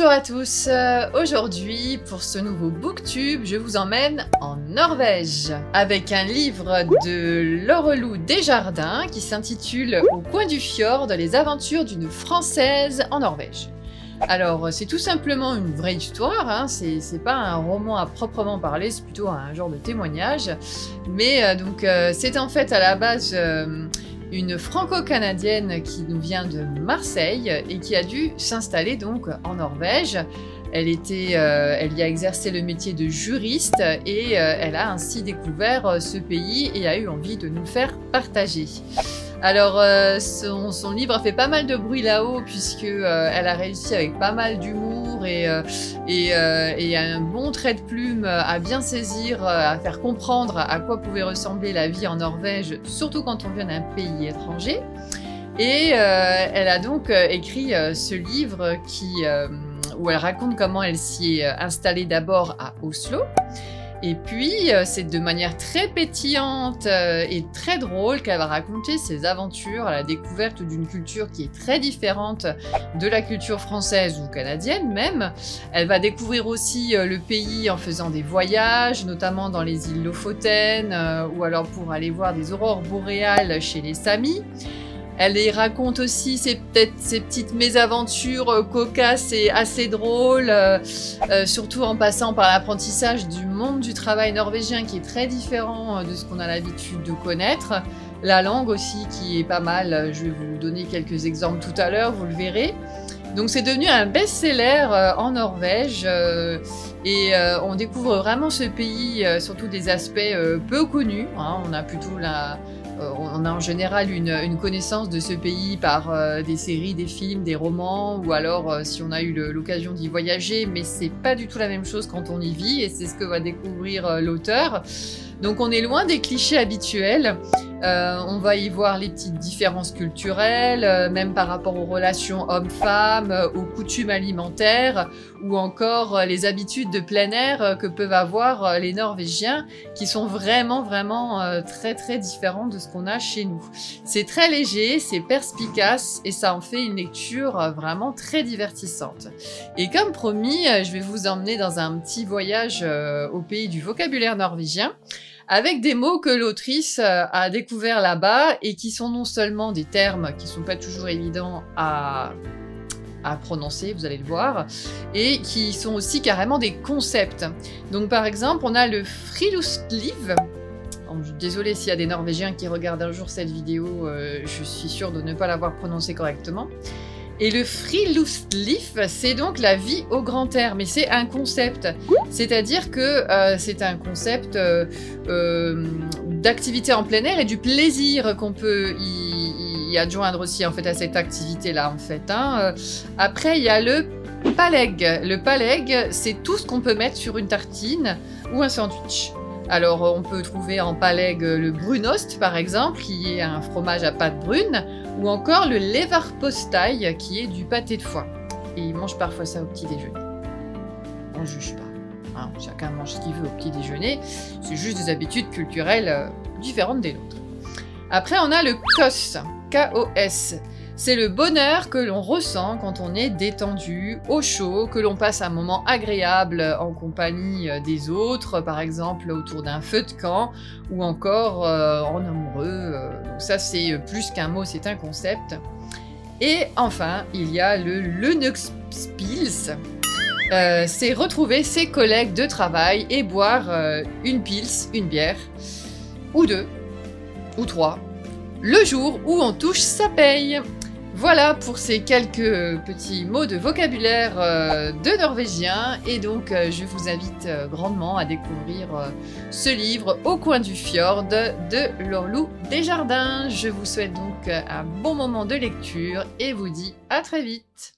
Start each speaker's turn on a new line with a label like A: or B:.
A: Bonjour à tous, aujourd'hui pour ce nouveau booktube, je vous emmène en Norvège avec un livre de Laurelou Desjardins qui s'intitule Au coin du fjord, les aventures d'une Française en Norvège. Alors c'est tout simplement une vraie histoire, hein. C'est pas un roman à proprement parler, c'est plutôt un genre de témoignage, mais c'est en fait à la base une franco-canadienne qui nous vient de Marseille et qui a dû s'installer donc en Norvège. Elle y a exercé le métier de juriste et elle a ainsi découvert ce pays et a eu envie de nous le faire partager. Alors son livre a fait pas mal de bruit là-haut puisque elle a réussi avec pas mal d'humour et un bon trait de plume à bien saisir, à faire comprendre à quoi pouvait ressembler la vie en Norvège, surtout quand on vient d'un pays étranger. Et elle a donc écrit ce livre où elle raconte comment elle s'y est installée d'abord à Oslo. Et puis, c'est de manière très pétillante et très drôle qu'elle va raconter ses aventures à la découverte d'une culture qui est très différente de la culture française ou canadienne même. Elle va découvrir aussi le pays en faisant des voyages, notamment dans les îles Lofoten ou alors pour aller voir des aurores boréales chez les Samis. Elle y raconte aussi ses petites mésaventures cocasses et assez drôles, surtout en passant par l'apprentissage du monde du travail norvégien qui est très différent de ce qu'on a l'habitude de connaître. La langue aussi qui est pas mal, je vais vous donner quelques exemples tout à l'heure, vous le verrez. Donc c'est devenu un best-seller en Norvège et on découvre vraiment ce pays, surtout des aspects peu connus, hein. On a en général une connaissance de ce pays par des séries, des films, des romans, ou alors si on a eu l'occasion d'y voyager, mais c'est pas du tout la même chose quand on y vit, et c'est ce que va découvrir l'auteur. Donc on est loin des clichés habituels, on va y voir les petites différences culturelles, même par rapport aux relations hommes-femmes, aux coutumes alimentaires, ou encore les habitudes de plein air que peuvent avoir les Norvégiens, qui sont vraiment très très différents de ce qu'on a chez nous. C'est très léger, c'est perspicace, et ça en fait une lecture vraiment très divertissante. Et comme promis, je vais vous emmener dans un petit voyage au pays du vocabulaire norvégien, avec des mots que l'autrice a découverts là-bas et qui sont non seulement des termes qui sont pas toujours évidents à prononcer, vous allez le voir, et qui sont aussi carrément des concepts. Donc par exemple, on a le friluftsliv. Désolée s'il y a des Norvégiens qui regardent un jour cette vidéo, je suis sûre de ne pas l'avoir prononcé correctement. Et le friluftsliv, c'est donc la vie au grand air, mais c'est un concept. C'est-à-dire que c'est un concept d'activité en plein air et du plaisir qu'on peut y adjoindre aussi en fait à cette activité-là en fait, hein. Après, il y a le paleg. Le paleg, c'est tout ce qu'on peut mettre sur une tartine ou un sandwich. Alors, on peut trouver en paleg le brunost, par exemple, qui est un fromage à pâte brune, ou encore le leverpostei, qui est du pâté de foie. Et ils mangent parfois ça au petit déjeuner. On ne juge pas, hein. Chacun mange ce qu'il veut au petit déjeuner. C'est juste des habitudes culturelles différentes des nôtres. Après, on a le kos, K-O-S. C'est le bonheur que l'on ressent quand on est détendu, au chaud, que l'on passe un moment agréable en compagnie des autres, par exemple autour d'un feu de camp, ou encore en amoureux. Donc ça, c'est plus qu'un mot, c'est un concept. Et enfin, il y a le Lønningspils. C'est retrouver ses collègues de travail et boire une pils, une bière, ou deux, ou trois, le jour où on touche sa paye. Voilà pour ces quelques petits mots de vocabulaire de norvégien, et donc je vous invite grandement à découvrir ce livre Au coin du fjord de Laurelou Desjardins. Je vous souhaite donc un bon moment de lecture et vous dis à très vite.